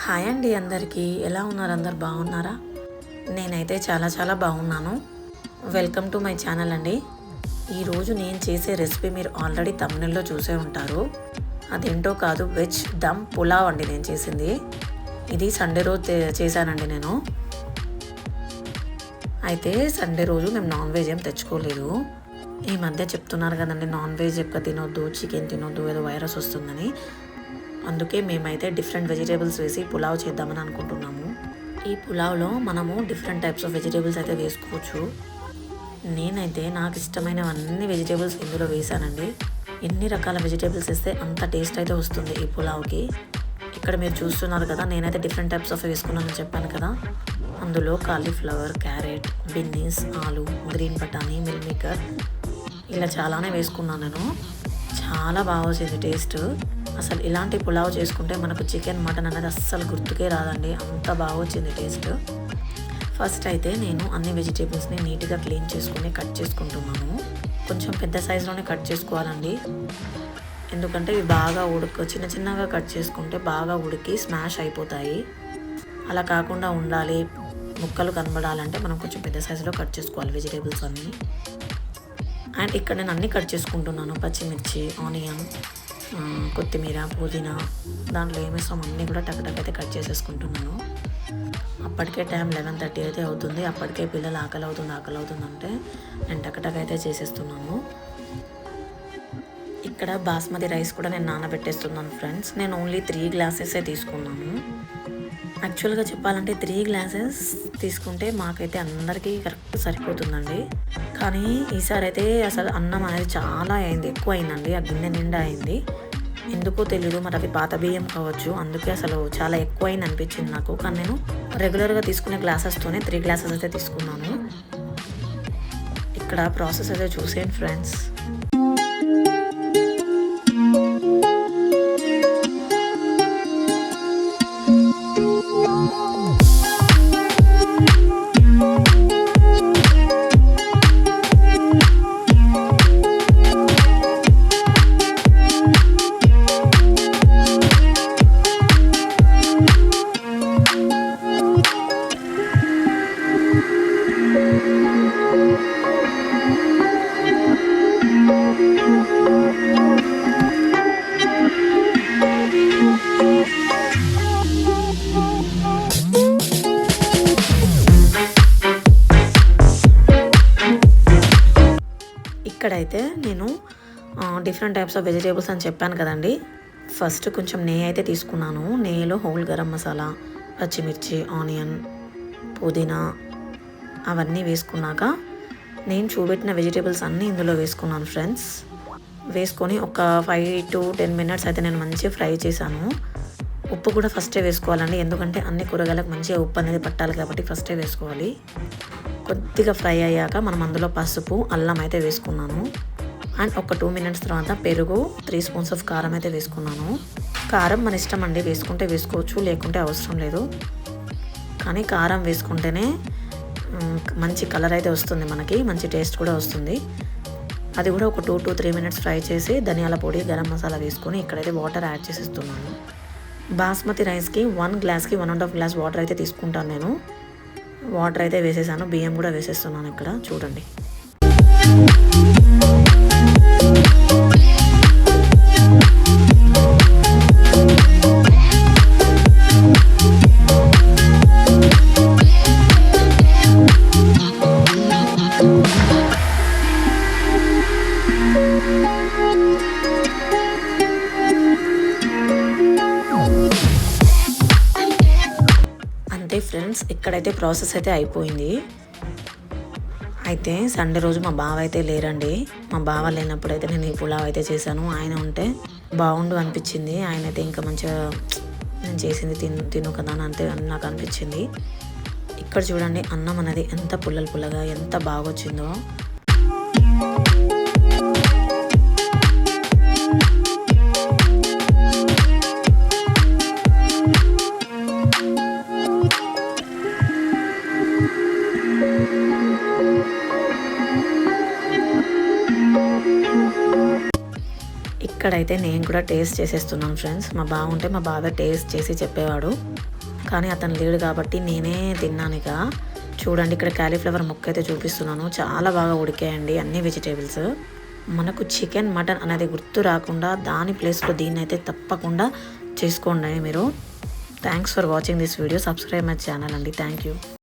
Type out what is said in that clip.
Hi అండి, అందరికీ ఎలా ఉన్నారు? అందరు బాగున్నారా? నేనైతే చాలా చాలా బాగున్నాను. వెల్కమ్ టు మై ఛానల్ అండి. ఈరోజు నేను చేసే రెసిపీ మీరు ఆల్రెడీ తమిళంలో చూసే ఉంటారు. అదేంటో కాదు, వెజ్ దమ్ పులావ్ అండి నేను చేసింది. ఇది సండే రోజు చేశానండి నేను. అయితే సండే రోజు మేము నాన్ వెజ్ ఏం తెచ్చుకోలేదు. ఈ మధ్య చెప్తున్నారు కదండి, నాన్ వెజ్ ఎక్కువ తినొద్దు, చికెన్ తినొద్దు, ఏదో వైరస్ వస్తుందని. అందుకే మేమైతే డిఫరెంట్ వెజిటేబుల్స్ వేసి పులావ్ చేద్దామని అనుకుంటున్నాము. ఈ పులావ్లో మనము డిఫరెంట్ టైప్స్ ఆఫ్ వెజిటేబుల్స్ అయితే వేసుకోవచ్చు. నేనైతే నాకు ఇష్టమైనవన్నీ వెజిటేబుల్స్ ఇందులో వేసానండి. ఎన్ని రకాల వెజిటేబుల్స్ వేస్తే అంత టేస్ట్ అయితే వస్తుంది ఈ పులావ్కి. ఇక్కడ మీరు చూస్తున్నారు కదా, నేనైతే డిఫరెంట్ టైప్స్ ఆఫ్ వేసుకున్నానని చెప్పాను కదా. అందులో కాలీఫ్లవర్, క్యారెట్, బిన్నీస్, ఆలు, గ్రీన్ బటానీ, మిల్ మేకర్ ఇలా చాలానే వేసుకున్నాను నేను. చాలా బాగా వచ్చింది టేస్ట్. అసలు ఇలాంటి పులావ్ చేసుకుంటే మనకు చికెన్, మటన్ అనేది అస్సలు గుర్తుకే రాదండి, అంత బాగా వచ్చింది టేస్ట్. ఫస్ట్ అయితే నేను అన్ని వెజిటేబుల్స్ని నీట్గా క్లీన్ చేసుకుని కట్ చేసుకుంటున్నాను. కొంచెం పెద్ద సైజులోనే కట్ చేసుకోవాలండి, ఎందుకంటే ఇవి బాగా చిన్న చిన్నగా కట్ చేసుకుంటే బాగా ఉడికి స్మాష్ అయిపోతాయి. అలా కాకుండా ఉండాలి, ముక్కలు కనబడాలంటే మనం కొంచెం పెద్ద సైజులో కట్ చేసుకోవాలి వెజిటేబుల్స్ అన్నీ. అండ్ ఇక్కడ నేను అన్నీ కట్ చేసుకుంటున్నాను. పచ్చిమిర్చి, ఆనియన్, కొత్తిమీర, పుదీనా, దాంట్లో ఏమేస్తాం అన్నీ కూడా టక్ అయితే కట్ చేసేసుకుంటున్నాను. అప్పటికే టైం 11:30 అయితే అవుతుంది. అప్పటికే పిల్లలు ఆకలి అవుతుంది అంటే నేను టక్ అయితే చేసేస్తున్నాను. ఇక్కడ బాస్మతి రైస్ కూడా నేను నానబెట్టేస్తున్నాను ఫ్రెండ్స్. నేను ఓన్లీ 3 గ్లాసెసే తీసుకున్నాను. యాక్చువల్గా చెప్పాలంటే 3 గ్లాసెస్ తీసుకుంటే మాకైతే అందరికీ కరెక్ట్ సరిపోతుందండి. కానీ ఈసారి అయితే అసలు అన్నం అనేది చాలా అయింది, ఎక్కువ అయిందండి. ఆ గిన్నె నిండా అయింది. ఎందుకో తెలీదు, మరి అవి పాత బియ్యం కావచ్చు, అందుకే అసలు చాలా ఎక్కువ అయింది అనిపించింది నాకు. కానీ నేను రెగ్యులర్గా తీసుకునే గ్లాసెస్తోనే 3 గ్లాసెస్ అయితే తీసుకున్నాను. ఇక్కడ ప్రాసెస్ అయితే చూసేయండి ఫ్రెండ్స్. ఇక్కడైతే నేను డిఫరెంట్ టైప్స్ ఆఫ్ వెజిటేబుల్స్ అని చెప్పాను కదండి. ఫస్ట్ కొంచెం నెయ్యి అయితే తీసుకున్నాను. నెయ్యిలో హోల్ గరం మసాలా, పచ్చిమిర్చి, ఆనియన్, పుదీనా అవన్నీ వేసుకున్నాక నేను చూపెట్టిన వెజిటేబుల్స్ అన్నీ ఇందులో వేసుకున్నాను ఫ్రెండ్స్. వేసుకొని ఒక 5 to 10 minutes అయితే నేను మంచిగా ఫ్రై చేశాను. ఉప్పు కూడా ఫస్టే వేసుకోవాలండి, ఎందుకంటే అన్ని కూరగాయలకు మంచిగా ఉప్పు అనేది పట్టాలి కాబట్టి ఫస్టే వేసుకోవాలి. కొద్దిగా ఫ్రై అయ్యాక మనం అందులో పసుపు, అల్లం అయితే వేసుకున్నాను. అండ్ ఒక 2 minutes తర్వాత పెరుగు, 3 spoons ఆఫ్ కారం అయితే వేసుకున్నాను. కారం మన ఇష్టం అండి, వేసుకుంటే వేసుకోవచ్చు, లేకుంటే అవసరం లేదు. కానీ కారం వేసుకుంటేనే మంచి కలర్ అయితే వస్తుంది, మనకి మంచి టేస్ట్ కూడా వస్తుంది. అది కూడా ఒక 2 to 3 minutes ఫ్రై చేసి ధనియాల పొడి, గరం మసాలా వేసుకొని ఇక్కడైతే వాటర్ యాడ్ చేసేస్తున్నాను. బాస్మతి రైస్కి 1 గ్లాస్కి 1.5 గ్లాస్ వాటర్ అయితే తీసుకుంటాను నేను. వాటర్ అయితే వేసేసాను, బియ్యం కూడా వేసేస్తున్నాను ఇక్కడ చూడండి. అంతే ఫ్రెండ్స్, ఇక్కడైతే ప్రాసెస్ అయితే అయిపోయింది. అయితే సండే రోజు మా బావ అయితే లేరండి. మా బావ లేనప్పుడైతే నేను ఈ పులావ్ అయితే చేశాను. ఆయన ఉంటే బాగుండు అనిపించింది. ఆయన అయితే ఇంకా మంచిగా నేను చేసింది తిను కదా అని అంతే నాకు అనిపించింది. ఇక్కడ చూడండి, అన్నం అనేది ఎంత పుల్లగా ఎంత బాగా వచ్చిందో. ఇక్కడైతే నేను కూడా టేస్ట్ చేసేస్తున్నాను ఫ్రెండ్స్. మా బావ ఉంటే మా బావ టేస్ట్ చేసి చెప్పేవాడు. కానీ అతను లేడు కాబట్టి నేనే తిన్నాను. ఇక చూడండి, ఇక్కడ క్యాలీఫ్లవర్ ముక్క అయితే చూపిస్తున్నాను. చాలా బాగా ఉడికాయండి అన్ని వెజిటేబుల్స్. మనకు చికెన్ మటన్ అనేది గుర్తు రాకుండా దాని ప్లేస్లో దీన్ని అయితే తప్పకుండా చేసుకోండి మీరు. Thanks for watching this video. Subscribe my channel అండి. Thank you.